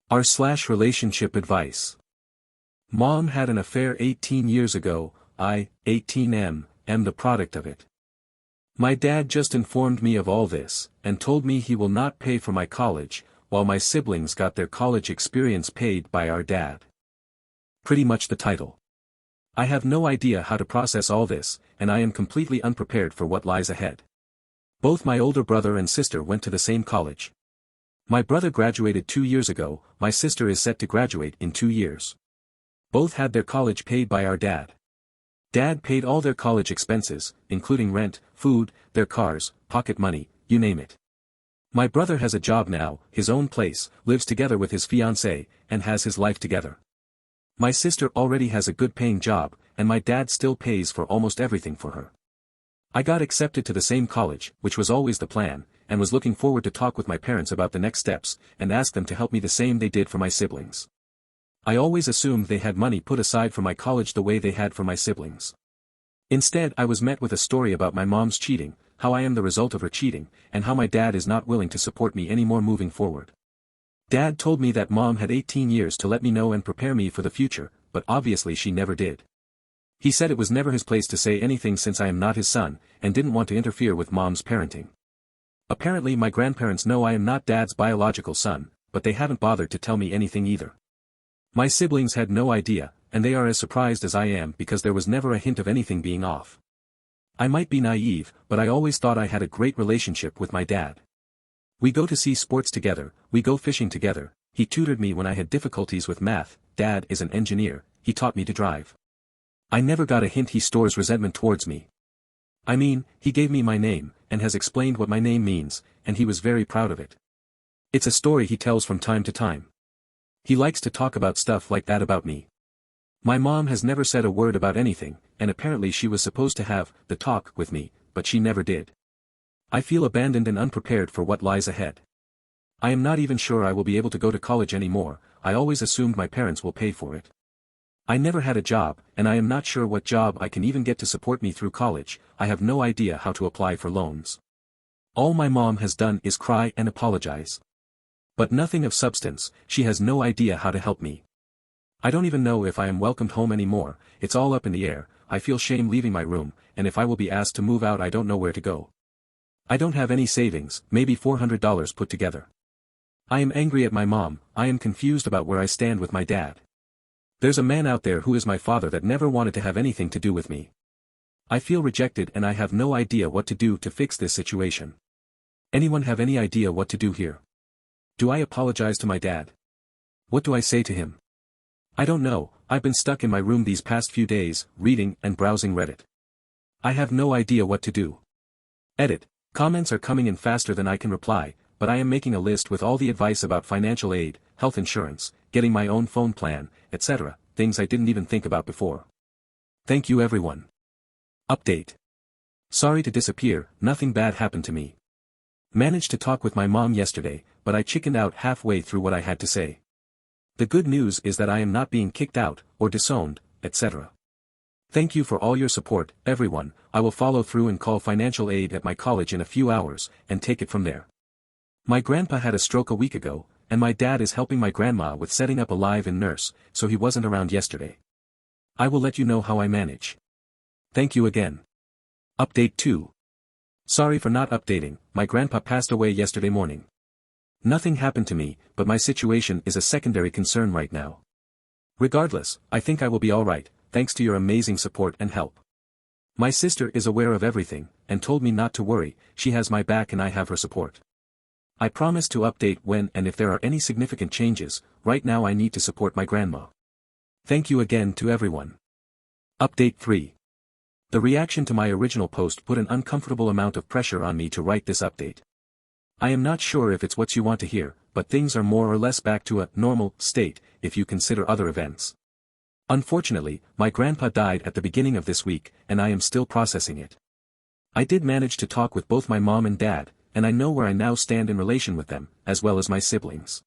r/relationship advice. Mom had an affair 18 years ago, 18M, am the product of it. My dad just informed me of all this, and told me he will not pay for my college, while my siblings got their college experience paid by our dad. Pretty much the title. I have no idea how to process all this, and I am completely unprepared for what lies ahead. Both my older brother and sister went to the same college. My brother graduated 2 years ago, my sister is set to graduate in 2 years. Both had their college paid by our dad. Dad paid all their college expenses, including rent, food, their cars, pocket money, you name it. My brother has a job now, his own place, lives together with his fiancée, and has his life together. My sister already has a good-paying job, and my dad still pays for almost everything for her. I got accepted to the same college, which was always the plan, and was looking forward to talk with my parents about the next steps, and ask them to help me the same they did for my siblings. I always assumed they had money put aside for my college the way they had for my siblings. Instead, I was met with a story about my mom's cheating, how I am the result of her cheating, and how my dad is not willing to support me anymore moving forward. Dad told me that Mom had 18 years to let me know and prepare me for the future, but obviously she never did. He said it was never his place to say anything since I am not his son, and didn't want to interfere with Mom's parenting. Apparently my grandparents know I am not Dad's biological son, but they haven't bothered to tell me anything either. My siblings had no idea, and they are as surprised as I am because there was never a hint of anything being off. I might be naive, but I always thought I had a great relationship with my dad. We go to see sports together, we go fishing together, he tutored me when I had difficulties with math, Dad is an engineer, he taught me to drive. I never got a hint he stores resentment towards me. I mean, he gave me my name, and has explained what my name means, and he was very proud of it. It's a story he tells from time to time. He likes to talk about stuff like that about me. My mom has never said a word about anything, and apparently she was supposed to have the talk with me, but she never did. I feel abandoned and unprepared for what lies ahead. I am not even sure I will be able to go to college anymore, I always assumed my parents will pay for it. I never had a job, and I am not sure what job I can even get to support me through college, I have no idea how to apply for loans. All my mom has done is cry and apologize. But nothing of substance, she has no idea how to help me. I don't even know if I am welcomed home anymore, it's all up in the air, I feel shame leaving my room, and if I will be asked to move out I don't know where to go. I don't have any savings, maybe $400 put together. I am angry at my mom, I am confused about where I stand with my dad. There's a man out there who is my father that never wanted to have anything to do with me. I feel rejected and I have no idea what to do to fix this situation. Anyone have any idea what to do here? Do I apologize to my dad? What do I say to him? I don't know, I've been stuck in my room these past few days, reading and browsing Reddit. I have no idea what to do. Edit. Comments are coming in faster than I can reply, but I am making a list with all the advice about financial aid, health insurance, getting my own phone plan, etc., things I didn't even think about before. Thank you everyone. Update. Sorry to disappear, nothing bad happened to me. Managed to talk with my mom yesterday, but I chickened out halfway through what I had to say. The good news is that I am not being kicked out, or disowned, etc. Thank you for all your support, everyone, I will follow through and call financial aid at my college in a few hours, and take it from there. My grandpa had a stroke a week ago, and my dad is helping my grandma with setting up a live-in nurse, so he wasn't around yesterday. I will let you know how I manage. Thank you again. Update 2. Sorry for not updating, my grandpa passed away yesterday morning. Nothing happened to me, but my situation is a secondary concern right now. Regardless, I think I will be alright, thanks to your amazing support and help. My sister is aware of everything, and told me not to worry, she has my back and I have her support. I promise to update when and if there are any significant changes, right now I need to support my grandma. Thank you again to everyone. Update 3. The reaction to my original post put an uncomfortable amount of pressure on me to write this update. I am not sure if it's what you want to hear, but things are more or less back to a normal state, if you consider other events. Unfortunately, my grandpa died at the beginning of this week, and I am still processing it. I did manage to talk with both my mom and dad, and I know where I now stand in relation with them, as well as my siblings.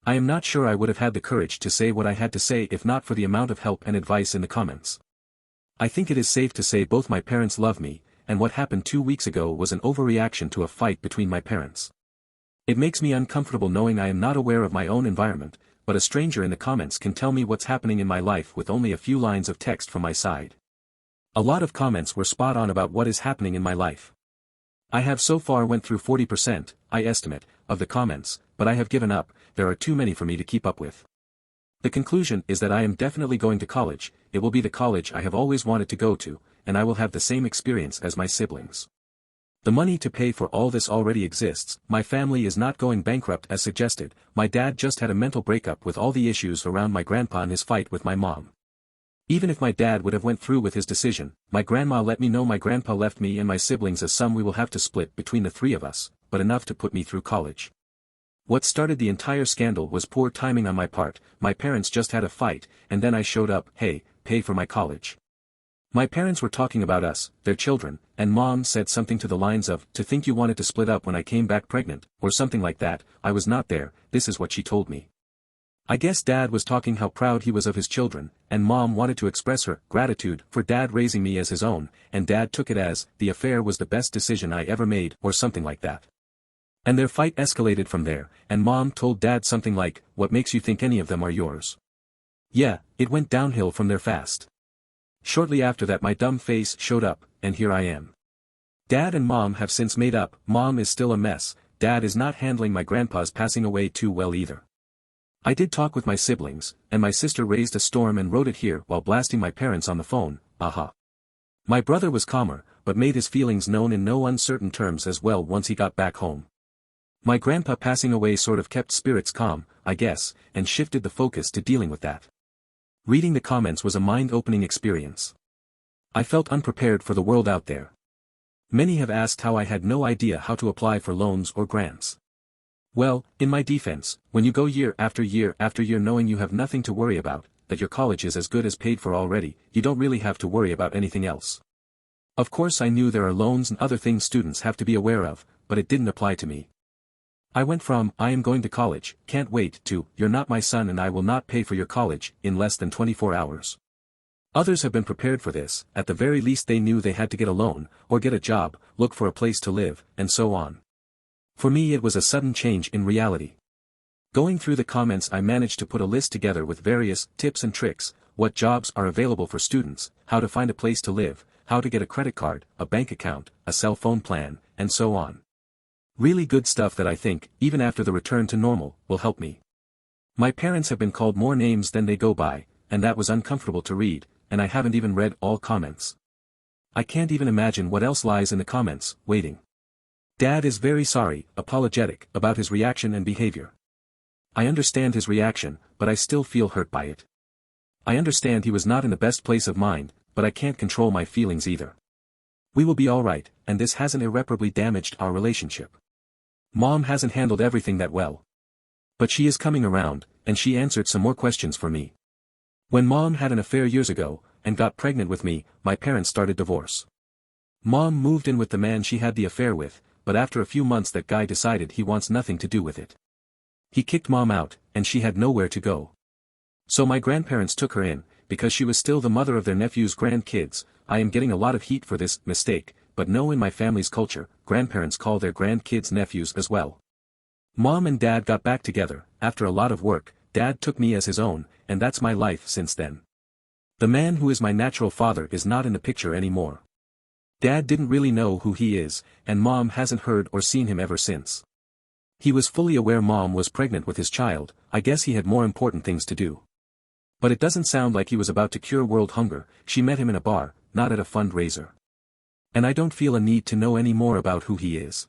I am not sure I would have had the courage to say what I had to say if not for the amount of help and advice in the comments. I think it is safe to say both my parents love me, and what happened 2 weeks ago was an overreaction to a fight between my parents. It makes me uncomfortable knowing I am not aware of my own environment, but a stranger in the comments can tell me what's happening in my life with only a few lines of text from my side. A lot of comments were spot on about what is happening in my life. I have so far went through 40%, I estimate, of the comments, but I have given up. There are too many for me to keep up with. The conclusion is that I am definitely going to college. It will be the college I have always wanted to go to, and I will have the same experience as my siblings. The money to pay for all this already exists. My family is not going bankrupt as suggested. My dad just had a mental breakup with all the issues around my grandpa and his fight with my mom. Even if my dad would have went through with his decision, my grandma let me know my grandpa left me and my siblings as some we will have to split between the three of us, but enough to put me through college. What started the entire scandal was poor timing on my part. My parents just had a fight, and then I showed up. Hey, pay for my college. My parents were talking about us, their children, and mom said something to the lines of, to think you wanted to split up when I came back pregnant, or something like that. I was not there. This is what she told me. I guess dad was talking how proud he was of his children, and mom wanted to express her gratitude for dad raising me as his own, and dad took it as, the affair was the best decision I ever made, or something like that. And their fight escalated from there, and mom told dad something like, what makes you think any of them are yours? Yeah, it went downhill from there fast. Shortly after that my dumb face showed up, and here I am. Dad and mom have since made up. Mom is still a mess. Dad is not handling my grandpa's passing away too well either. I did talk with my siblings, and my sister raised a storm and wrote it here while blasting my parents on the phone, aha. My brother was calmer, but made his feelings known in no uncertain terms as well once he got back home. My grandpa passing away sort of kept spirits calm, I guess, and shifted the focus to dealing with that. Reading the comments was a mind-opening experience. I felt unprepared for the world out there. Many have asked how I had no idea how to apply for loans or grants. Well, in my defense, when you go year after year after year knowing you have nothing to worry about, that your college is as good as paid for already, you don't really have to worry about anything else. Of course I knew there are loans and other things students have to be aware of, but it didn't apply to me. I went from, I am going to college, can't wait, to, you're not my son and I will not pay for your college, in less than 24 hours. Others have been prepared for this. At the very least they knew they had to get a loan, or get a job, look for a place to live, and so on. For me it was a sudden change in reality. Going through the comments I managed to put a list together with various tips and tricks, what jobs are available for students, how to find a place to live, how to get a credit card, a bank account, a cell phone plan, and so on. Really good stuff that I think, even after the return to normal, will help me. My parents have been called more names than they go by, and that was uncomfortable to read, and I haven't even read all comments. I can't even imagine what else lies in the comments, waiting. Dad is very sorry, apologetic, about his reaction and behavior. I understand his reaction, but I still feel hurt by it. I understand he was not in the best place of mind, but I can't control my feelings either. We will be alright, and this hasn't irreparably damaged our relationship. Mom hasn't handled everything that well. But she is coming around, and she answered some more questions for me. When Mom had an affair years ago, and got pregnant with me, my parents started divorce. Mom moved in with the man she had the affair with, but after a few months that guy decided he wants nothing to do with it. He kicked Mom out, and she had nowhere to go. So my grandparents took her in, because she was still the mother of their nephew's grandkids. I am getting a lot of heat for this mistake, but no, in my family's culture, grandparents call their grandkids nephews as well. Mom and Dad got back together. After a lot of work, Dad took me as his own, and that's my life since then. The man who is my natural father is not in the picture anymore. Dad didn't really know who he is, and Mom hasn't heard or seen him ever since. He was fully aware Mom was pregnant with his child. I guess he had more important things to do. But it doesn't sound like he was about to cure world hunger. She met him in a bar, not at a fundraiser. And I don't feel a need to know any more about who he is.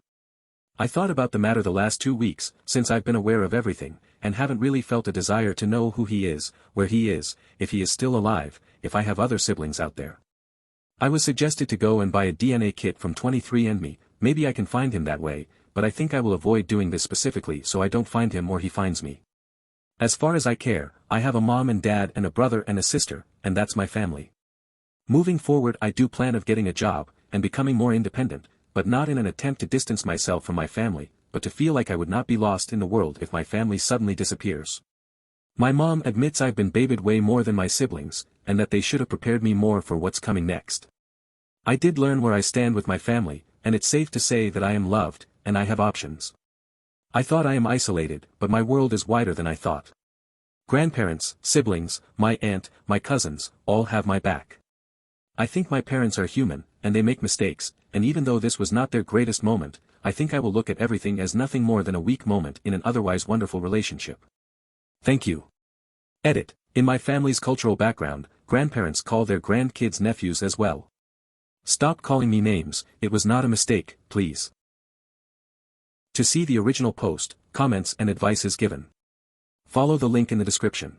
I thought about the matter the last 2 weeks, since I've been aware of everything, and haven't really felt a desire to know who he is, where he is, if he is still alive, if I have other siblings out there. I was suggested to go and buy a DNA kit from 23andMe, maybe I can find him that way, but I think I will avoid doing this specifically so I don't find him or he finds me. As far as I care, I have a mom and dad and a brother and a sister, and that's my family. Moving forward I do plan of getting a job, and becoming more independent, but not in an attempt to distance myself from my family, but to feel like I would not be lost in the world if my family suddenly disappears. My mom admits I've been babied way more than my siblings, and that they should have prepared me more for what's coming next. I did learn where I stand with my family, and it's safe to say that I am loved, and I have options. I thought I am isolated, but my world is wider than I thought. Grandparents, siblings, my aunt, my cousins, all have my back. I think my parents are human, and they make mistakes, and even though this was not their greatest moment, I think I will look at everything as nothing more than a weak moment in an otherwise wonderful relationship. Thank you. Edit. In my family's cultural background, grandparents call their grandkids nephews as well. Stop calling me names, it was not a mistake, please. To see the original post, comments and advice is given. Follow the link in the description.